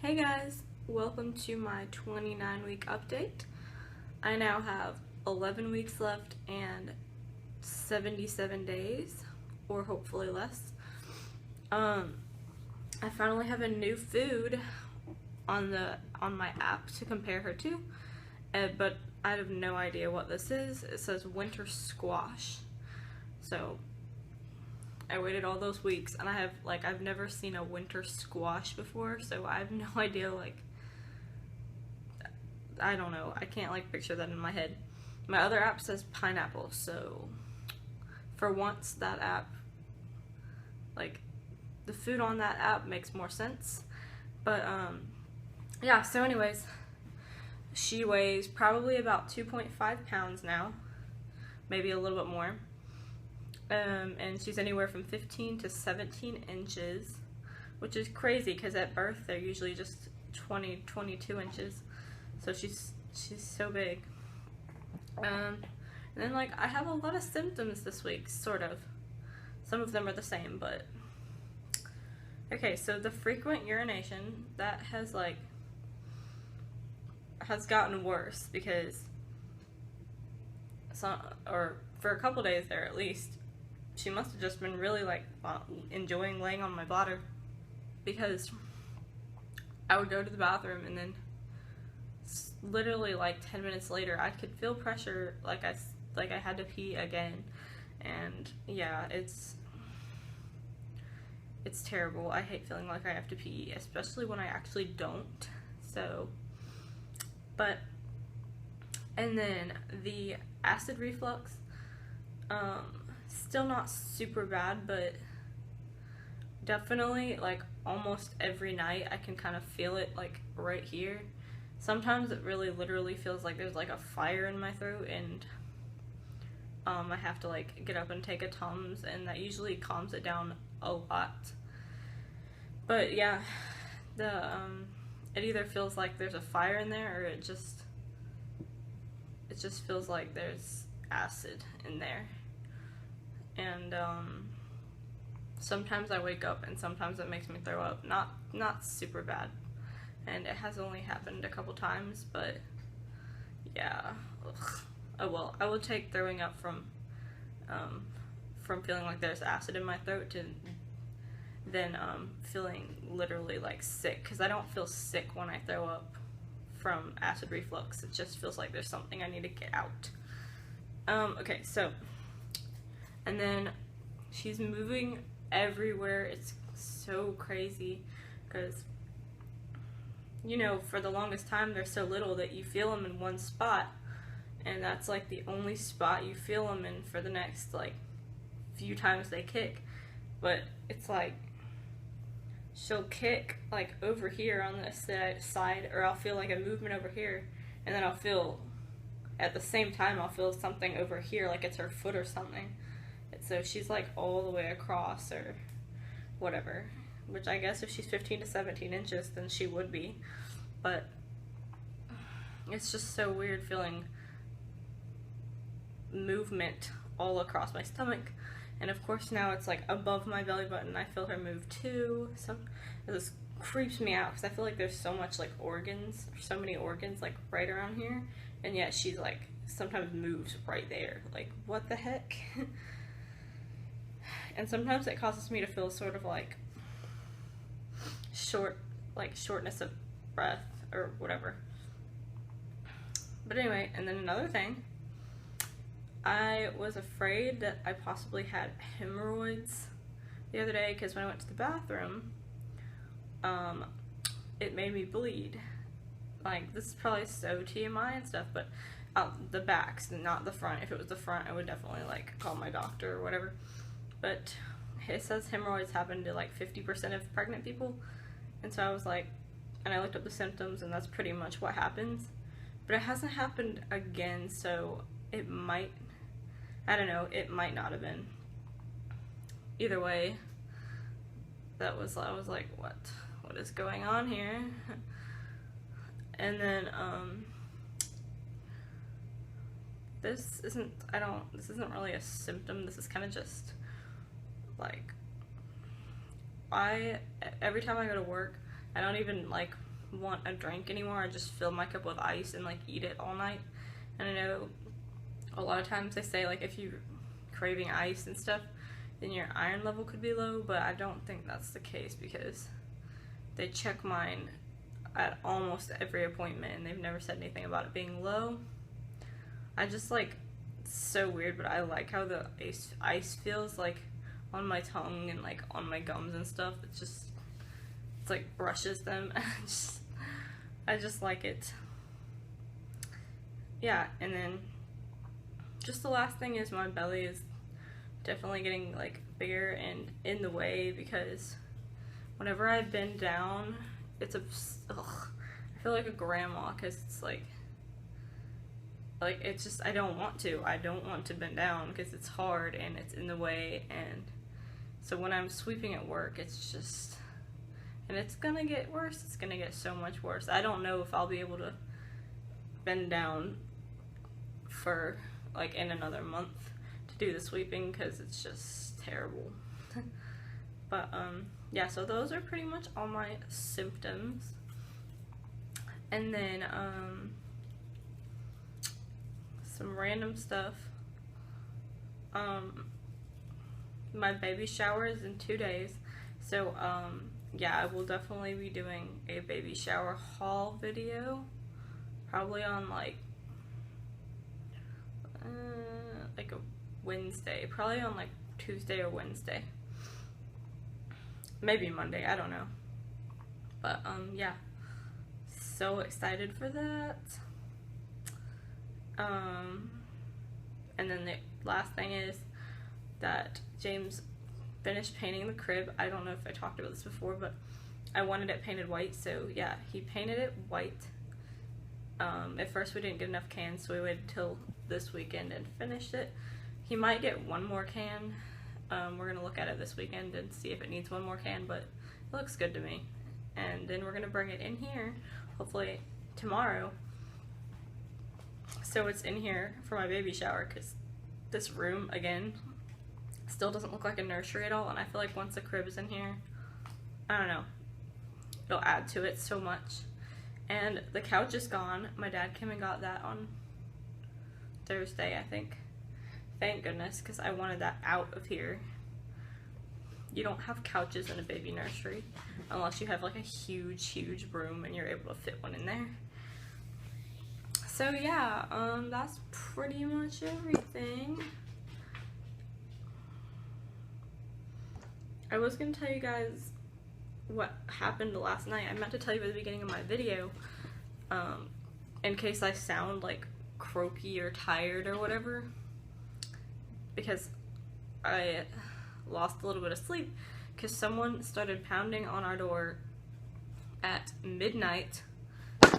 Hey guys, welcome to my 29-week update. I now have 11 weeks left and 77 days, or hopefully less. I finally have a new food on my app to compare her to, but I have no idea what this is. It says winter squash. So I waited all those weeks and I've never seen a winter squash before, so I have no idea, I don't know. I can't picture that in my head. My other app says pineapple, so for once that app, the food on that app makes more sense. But yeah, so anyways, she weighs probably about 2.5 pounds now, maybe a little bit more. And she's anywhere from 15 to 17 inches, which is crazy because at birth they're usually just 22 inches. So she's so big. And then I have a lot of symptoms this week, sort of. Some of them are the same, but okay. So the frequent urination, that has gotten worse because for a couple days there at least, she must have just been really enjoying laying on my bladder, because I would go to the bathroom and then literally 10 minutes later I could feel pressure, I had to pee again. And yeah, it's terrible. I hate feeling like I have to pee, especially when I actually don't. So, and then the acid reflux, still not super bad, but definitely almost every night I can kind of feel it right here. Sometimes it really literally feels like there's a fire in my throat, and I have to get up and take a Tums, and that usually calms it down a lot. But yeah, it either feels like there's a fire in there, or it just feels like there's acid in there. And sometimes I wake up and sometimes it makes me throw up. Not super bad, and it has only happened a couple times, but yeah. Ugh. Oh well, I would take throwing up from feeling like there's acid in my throat to then feeling literally sick, because I don't feel sick when I throw up from acid reflux. It just feels like there's something I need to get out. Okay, so, and then she's moving everywhere. It's so crazy because, for the longest time they're so little that you feel them in one spot, and that's the only spot you feel them in for the next few times they kick. But it's she'll kick over here on this side, or I'll feel a movement over here, and then I'll feel at the same time I'll feel something over here, it's her foot or something. And so she's all the way across or whatever, which I guess if she's 15 to 17 inches then she would be. But it's just so weird feeling movement all across my stomach. And of course now it's above my belly button. I feel her move too. This creeps me out because I feel there's so much organs, so many organs right around here, and yet she's sometimes moves right there. What the heck? And sometimes it causes me to feel sort of shortness of breath or whatever. But anyway, and then another thing, I was afraid that I possibly had hemorrhoids the other day, because when I went to the bathroom, it made me bleed. This is probably so TMI and stuff, but the backs, not the front. If it was the front, I would definitely call my doctor or whatever. But it says hemorrhoids happen to 50% of pregnant people, and so I was and I looked up the symptoms, and that's pretty much what happens. But it hasn't happened again, so it might, I don't know, it might not have been. Either way, I was what is going on here? And then this isn't really a symptom. This is kind of just every time I go to work, I don't even want a drink anymore. I just fill my cup with ice and like eat it all night. And I know a lot of times they say like if you're craving ice and stuff, then your iron level could be low, but I don't think that's the case because they check mine at almost every appointment and they've never said anything about it being low. I just like, it's so weird, but I like how the ice feels like on my tongue and like on my gums and stuff. It's like brushes them. I just like it. Yeah, and then just the last thing is my belly is definitely getting like bigger and in the way because whenever I bend down, it's I feel like a grandma because it's like it's just, I don't want to bend down because it's hard and it's in the way. And so when I'm sweeping at work, it's just, and it's gonna get worse. It's gonna get so much worse. I don't know if I'll be able to bend down for like in another month to do the sweeping because it's just terrible. But yeah, so those are pretty much all my symptoms. And then some random stuff. My baby shower is in 2 days, so yeah, I will definitely be doing a baby shower haul video, probably on like a Wednesday, probably on like Tuesday or Wednesday, maybe Monday, I don't know. But yeah, so excited for that. And then the last thing is that James finished painting the crib. I don't know if I talked about this before, but I wanted it painted white, so yeah, he painted it white. At first we didn't get enough cans, so we waited till this weekend and finished it. He might get one more can. We're gonna look at it this weekend and see if it needs one more can, but it looks good to me. And then we're gonna bring it in here, hopefully tomorrow. So it's in here for my baby shower, because this room, again, still doesn't look like a nursery at all, and I feel like once the crib is in here, I don't know, it'll add to it so much. And the couch is gone. My dad came and got that on Thursday, I think. Thank goodness, because I wanted that out of here. You don't have couches in a baby nursery unless you have like a huge room and you're able to fit one in there. So yeah, that's pretty much everything. I was gonna tell you guys what happened last night. I meant to tell you at the beginning of my video, in case I sound like croaky or tired or whatever, because I lost a little bit of sleep because someone started pounding on our door at midnight,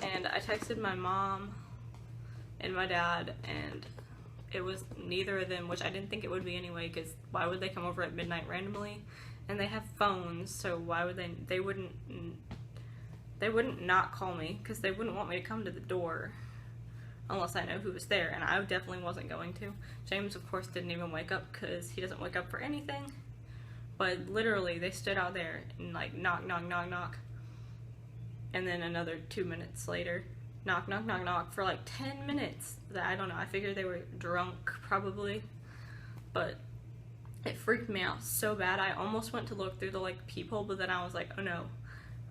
and I texted my mom and my dad, and it was neither of them, which I didn't think it would be anyway, because why would they come over at midnight randomly? And they have phones, so why would they wouldn't not call me, because they wouldn't want me to come to the door unless I know who was there, and I definitely wasn't going to. James, of course, didn't even wake up, because he doesn't wake up for anything, but literally, they stood out there and like knock, knock, knock, knock, and then another 2 minutes later, knock, knock, knock, knock, for like 10 minutes. I don't know, I figured they were drunk, probably, but it freaked me out so bad. I almost went to look through the like peephole, but then I was like, oh no,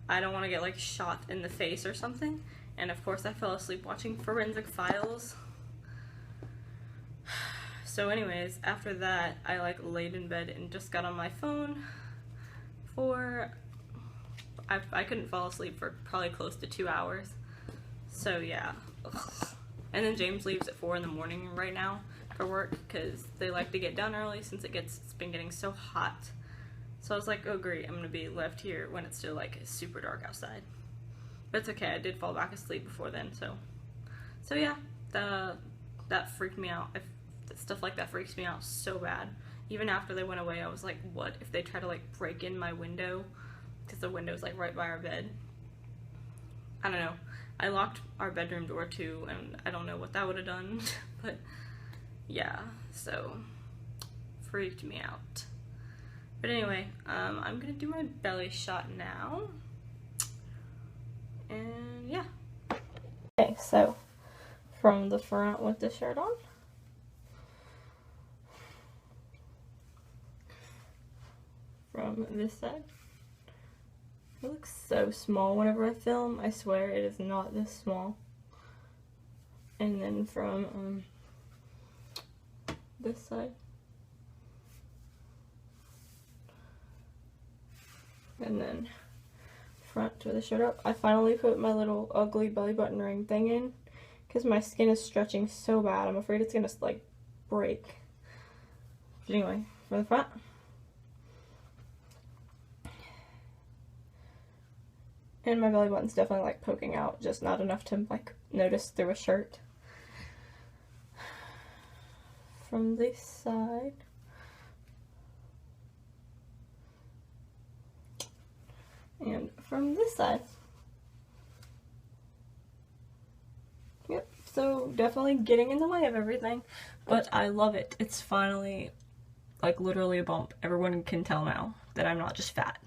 I don't want to get like shot in the face or something. And of course I fell asleep watching Forensic Files. So anyways, after that I like laid in bed and just got on my phone for, I couldn't fall asleep for probably close to 2 hours. So yeah. Ugh. And then James leaves at 4 in the morning right now for work, because they like to get done early since it's been getting so hot. So I was like, oh great, I'm gonna be left here when it's still like super dark outside. But it's okay, I did fall back asleep before then, so yeah, that freaked me out. Stuff like that freaks me out so bad. Even after they went away, I was like, what if they try to like break in my window, because the window's like right by our bed. I don't know. I locked our bedroom door too, and I don't know what that would have done, but yeah, so freaked me out. But anyway, I'm gonna do my belly shot now, and Okay, so from the front with the shirt on. From this side. It looks so small whenever I film. I swear it is not this small. And then from this side. And then front with the shirt up. I finally put my little ugly belly button ring thing in because my skin is stretching so bad. I'm afraid it's gonna like break. But anyway, for the front. And my belly button's definitely like poking out, just not enough to like notice through a shirt. From this side. And from this side. Yep, so definitely getting in the way of everything, but I love it. It's finally like literally a bump. Everyone can tell now that I'm not just fat.